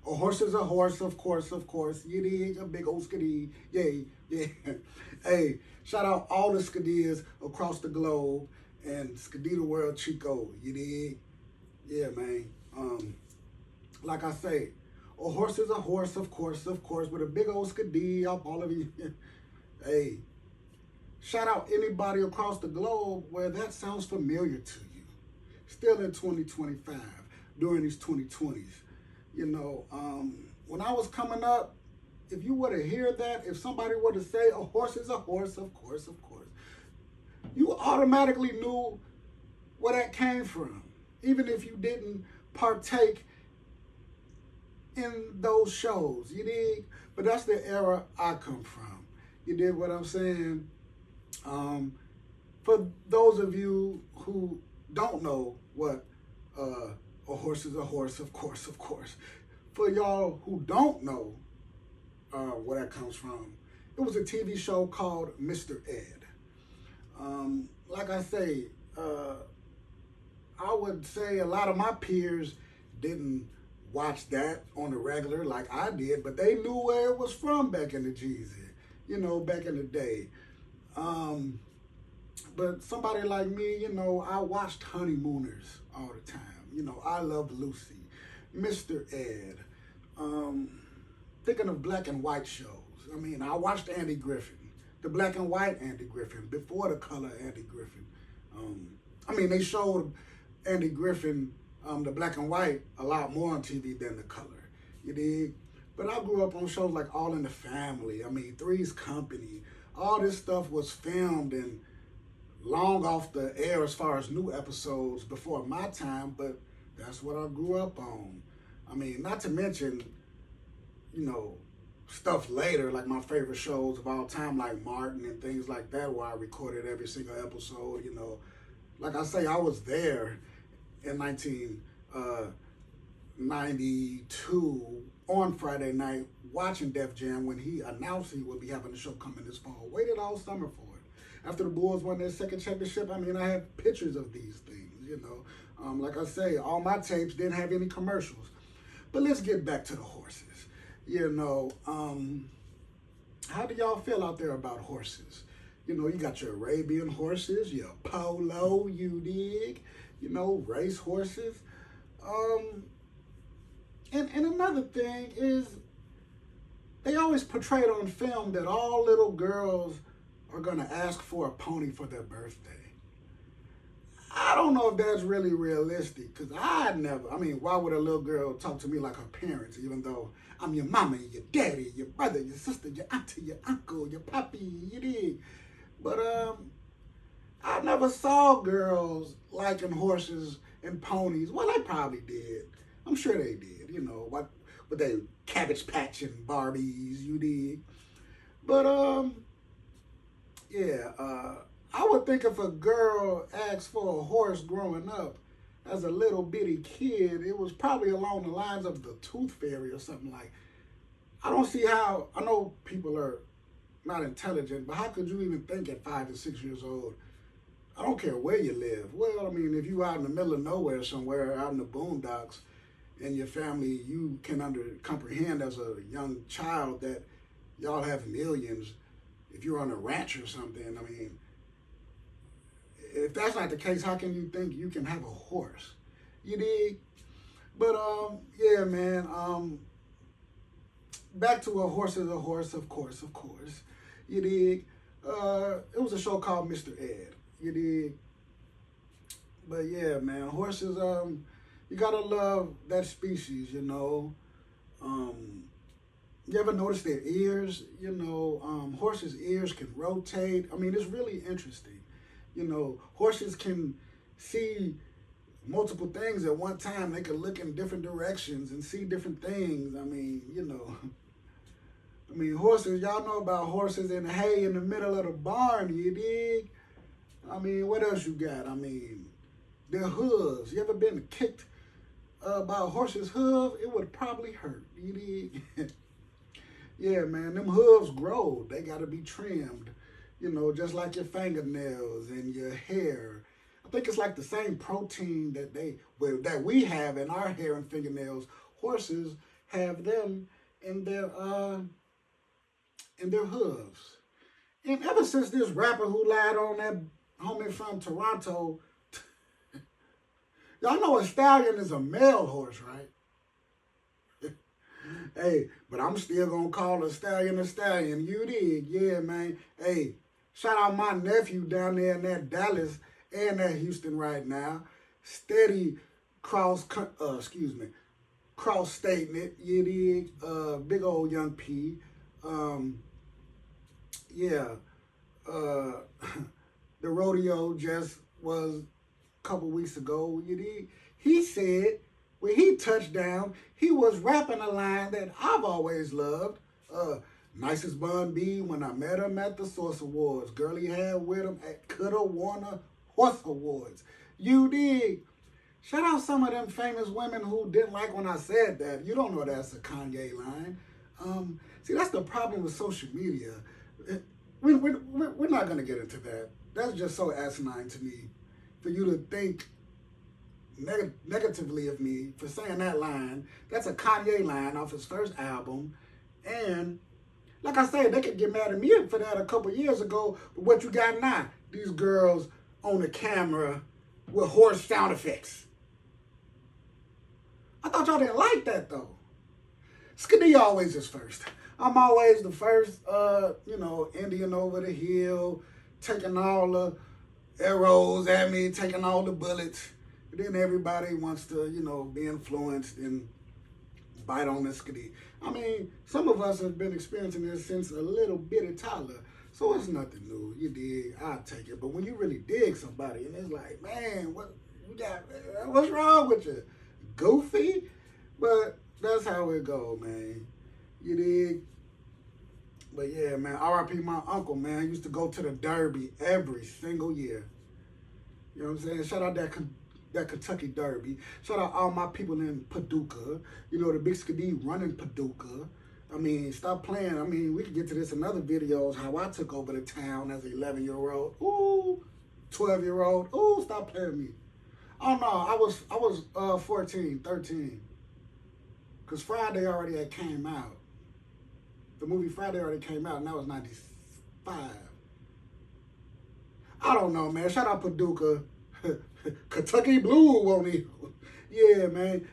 A horse is a horse, of course, of course. You dig? A big old skidee. Yay, yeah. Hey, shout out all the skideers across the globe and skidee the world Chico. You dig? Yeah, man. Like I say, a horse is a horse, of course, with a big old skidee up all of you. Hey, shout out anybody across the globe where that sounds familiar to you. Still in 2025, during these 2020s. You know, when I was coming up, if you were to hear that, if somebody were to say a horse is a horse, of course, you automatically knew where that came from. Even if you didn't partake in those shows, you dig? But that's the era I come from. You dig what I'm saying? For those of you who don't know what a horse is a horse, of course. For y'all who don't know where that comes from, it was a TV show called Mr. Ed. Like I say, I would say a lot of my peers didn't watch that on the regular like I did, but they knew where it was from back in the G's, you know, back in the day. But somebody like me, you know, I watched Honeymooners all the time. You know, I Love Lucy, Mr. Ed, thinking of black and white shows. I mean, I watched Andy Griffin, the black and white Andy Griffin, before the color Andy Griffin. I mean, they showed Andy Griffin, the black and white, a lot more on TV than the color. You dig? But I grew up on shows like All in the Family. I mean, Three's Company. All this stuff was filmed and long off the air as far as new episodes before my time, but that's what I grew up on. I mean, not to mention, you know, stuff later, like my favorite shows of all time, like Martin and things like that, where I recorded every single episode, you know. Like I say, I was there in 1992 on Friday night watching Def Jam when he announced he would be having a show coming this fall. Waited all summer for it. After the Bulls won their second championship, I mean, I have pictures of these things, you know. Like I say, all my tapes didn't have any commercials. But let's get back to the horses. You know, how do y'all feel out there about horses? You know, you got your Arabian horses, your polo, you dig, you know, race horses. And another thing is, they always portrayed on film that all little girls are going to ask for a pony for their birthday. I don't know if that's really realistic, because I mean, why would a little girl talk to me like her parents, even though I'm your mama, your daddy, your brother, your sister, your auntie, your uncle, your papi, you dig? But I never saw girls liking horses and ponies. Well, they probably did. I'm sure they did, you know, what with they Cabbage Patch and Barbies, you dig? But yeah, I would think if a girl asked for a horse growing up as a little bitty kid, it was probably along the lines of the Tooth Fairy or something like. I don't see how. I know people are not intelligent, but how could you even think at 5 to 6 years old? I don't care where you live. Well, I mean, if you out in the middle of nowhere somewhere, out in the boondocks, and your family, you can comprehend as a young child that y'all have millions. If you're on a ranch or something, I mean, if that's not the case, how can you think you can have a horse? You dig? But yeah, man. Back to a horse is a horse, of course. You dig? It was a show called Mr. Ed. You dig? But yeah, man, horses. You gotta love that species. You know. You ever notice their ears? You know, horses' ears can rotate. I mean, it's really interesting. You know, horses can see multiple things at one time. They can look in different directions and see different things. I mean, you know. I mean, horses, y'all know about horses in the hay in the middle of the barn, you dig? I mean, what else you got? I mean, their hooves. You ever been kicked by a horse's hoof? It would probably hurt, you dig? Yeah, man, them hooves grow. They got to be trimmed, you know, just like your fingernails and your hair. I think it's like the same protein that we have in our hair and fingernails. Horses have them in their hooves. And ever since this rapper who lied on that homie from Toronto, y'all know a stallion is a male horse, right? Hey, but I'm still gonna call a stallion a stallion. You dig? Yeah, man. Hey, shout out my nephew down there in that Dallas and that Houston right now. Steady cross stating it. You dig? Big old young P. Yeah. The rodeo just was a couple weeks ago. You dig? He said when he touched down, he was rapping a line that I've always loved. Nicest Bun B when I met him at the Source Awards. Girl he had with him at Coulda Won a Horse Awards. You dig? Shout out some of them famous women who didn't like when I said that. You don't know that's a Kanye line. See, that's the problem with social media. We're not going to get into that. That's just so asinine to me. For you to think negatively of me for saying that line. That's a Kanye line off his first album. And like I said, they could get mad at me for that a couple years ago. But what you got now? These girls on the camera with horse sound effects. I thought y'all didn't like that though. Skidee always is first. I'm always the first, Indian over the hill, taking all the arrows at me, taking all the bullets. And then everybody wants to, be influenced and bite on the skidee. I mean, some of us have been experiencing this since a little bitty toddler. So it's nothing new. You dig, I'll take it. But when you really dig somebody and it's like, man, what's wrong with you? Goofy? But that's how it go, man. You dig? But yeah, man, R.I.P. my uncle, man. He used to go to the Derby every single year. You know what I'm saying? Shout out that Kentucky Derby. Shout out all my people in Paducah. The Big Skidee running Paducah. I mean, stop playing. I mean, we could get to this in other videos, how I took over the town as an 11-year-old. Ooh, 12-year-old. Ooh, stop playing with me. Oh, no, I was 14, 13. Because Friday already had came out. The movie Friday already came out, and that was 95. I don't know, man. Shout out Paducah. Kentucky Blue, won't he? Yeah, man.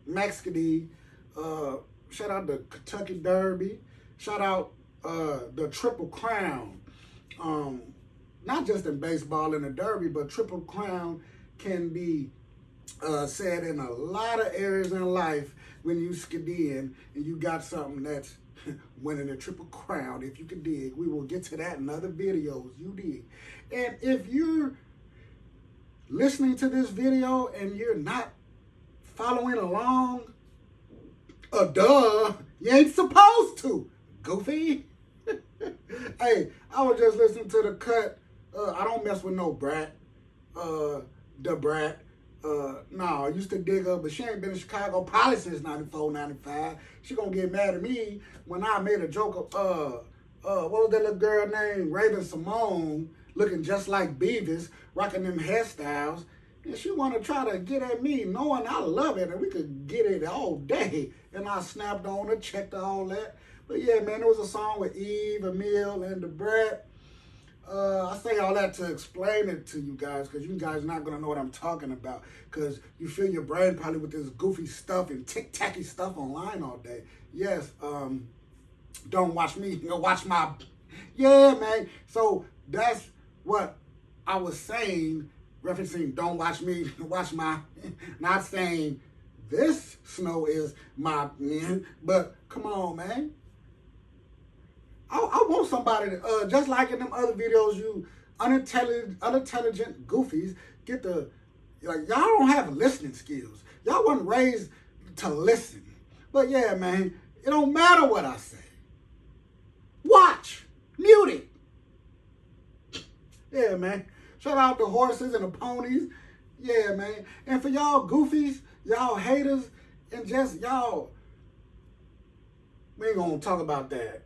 Max Skidee. Shout out the Kentucky Derby. Shout out the Triple Crown. Not just in baseball and the Derby, but Triple Crown can be said in a lot of areas in life when you skideeing and you got something that's winning a Triple Crown. If you can dig, we will get to that in other videos. You dig. And if you're listening to this video and you're not following along, duh, you ain't supposed to, goofy. Hey, I was just listening to the cut. I don't mess with no brat. The brat. No, I used to dig her, but she ain't been in Chicago probably since 94, 95. She gonna get mad at me when I made a joke of, what was that little girl named Raven Simone, looking just like Beavis, rocking them hairstyles. And she wanna try to get at me, knowing I love it, and we could get it all day. And I snapped on her, checked all that. But yeah, man, there was a song with Eve, Emile, and the Brat. I say all that to explain it to you guys, because you guys not going to know what I'm talking about, because you fill your brain probably with this goofy stuff and tacky stuff online all day. Yes, don't watch me, watch my... Yeah, man. So that's what I was saying, referencing don't watch me, watch my... Not saying this snow is my... But come on, man. I want somebody to, just like in them other videos, you unintelligent goofies get the, y'all don't have listening skills. Y'all weren't raised to listen. But yeah, man, it don't matter what I say. Watch. Mute it. Yeah, man. Shout out the horses and the ponies. Yeah, man. And for y'all goofies, y'all haters, and just y'all, we ain't gonna talk about that.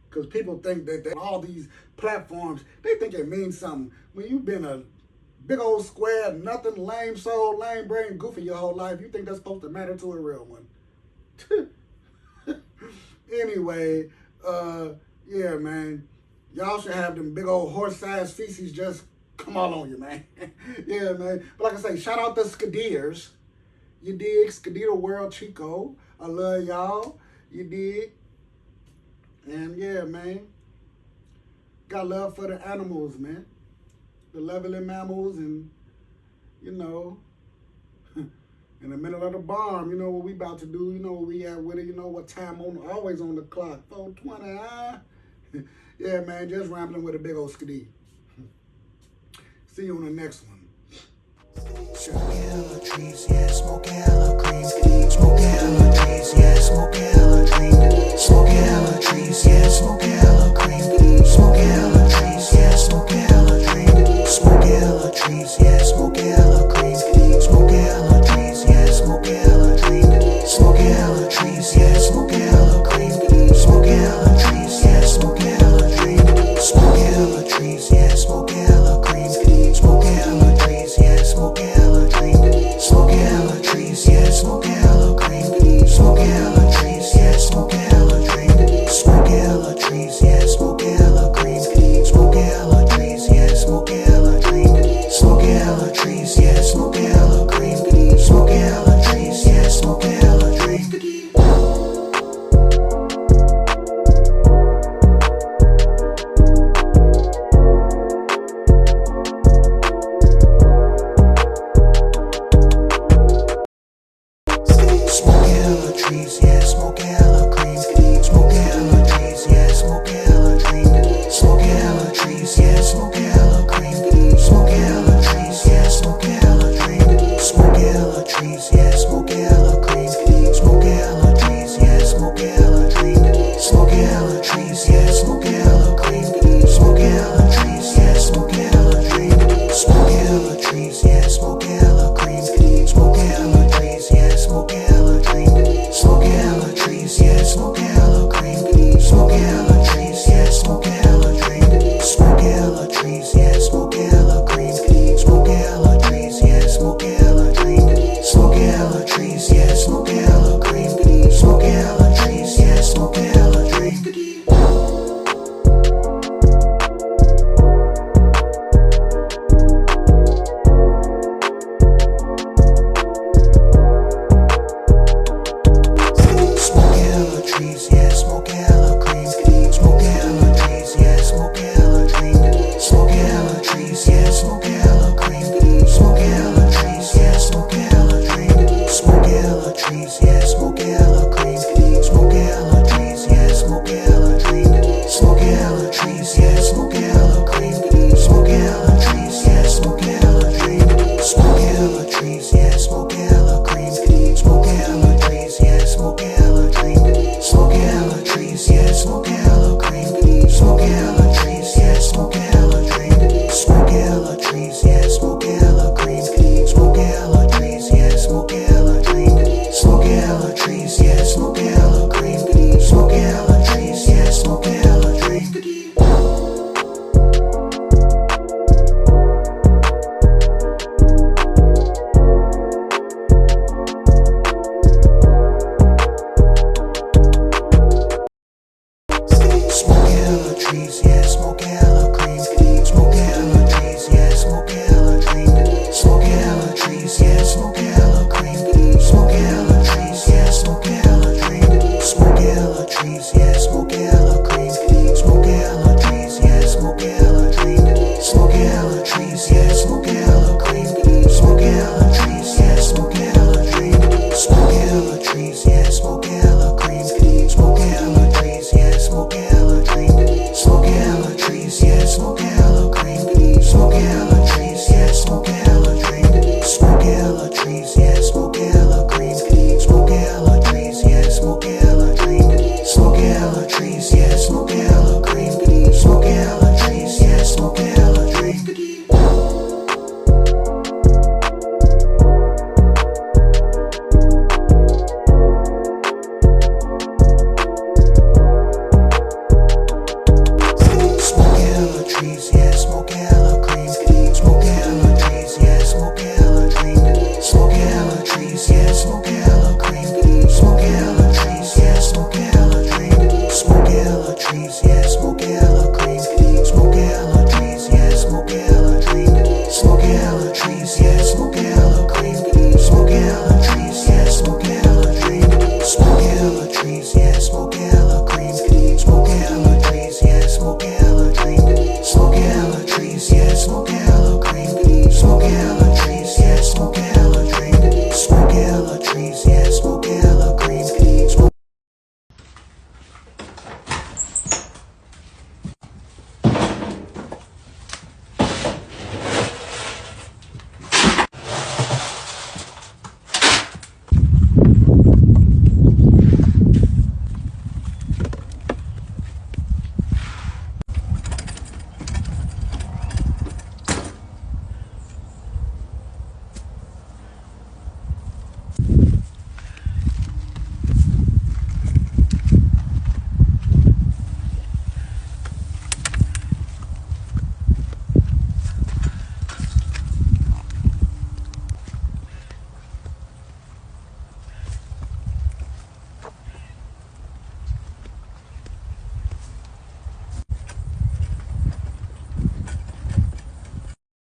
Because people think that all these platforms, they think it means something. When you've been a big old square, nothing, lame soul, lame brain, goofy your whole life. You think that's supposed to matter to a real one? Anyway, yeah, man. Y'all should have them big old horse-sized feces just come all on you, man. Yeah, man. But like I say, shout out to Skideers. You dig? Skidero World Chico. I love y'all. You dig? And yeah, man. Got love for the animals, man. The lovely mammals and, you know, in the middle of the barn, you know what we about to do, you know what we at with it, you know what time on, always on the clock, 4:20, huh? Yeah, man, just rambling with a big old skidee. See you on the next one. Smoke hella trees, yeah, smoke hella cream. Smoke hella trees, yeah, smoke hella dream. Smoke hella trees, yeah, smoke hella cream. Smoke hella trees, yeah, smoke hella dream. Smoke hella trees, yeah, smoke hella cream. Smoke hella trees, yeah, smoke hella dream. Smoke hella trees, yeah, smoke hella cream. Smoke hella trees, yeah, smoke hella dream. Smoke hella trees, yeah, smoke hella cream. Smoke hella trees, yeah, smoke hella dream. Smoke hella trees, yeah, smoke hella cream. Smoke hella trees, yeah, smoke hella dream. Smoke hella trees, yeah, smoke hella cream. Smoke hella trees, yeah, smoke hella dream. Smoke hella trees, yeah, smoke hella cream. Smoke hella trees, yeah, smoke hella dream. Smoke hella trees, yeah, smoke hella cream. Smoke hella trees, yeah, smoke hella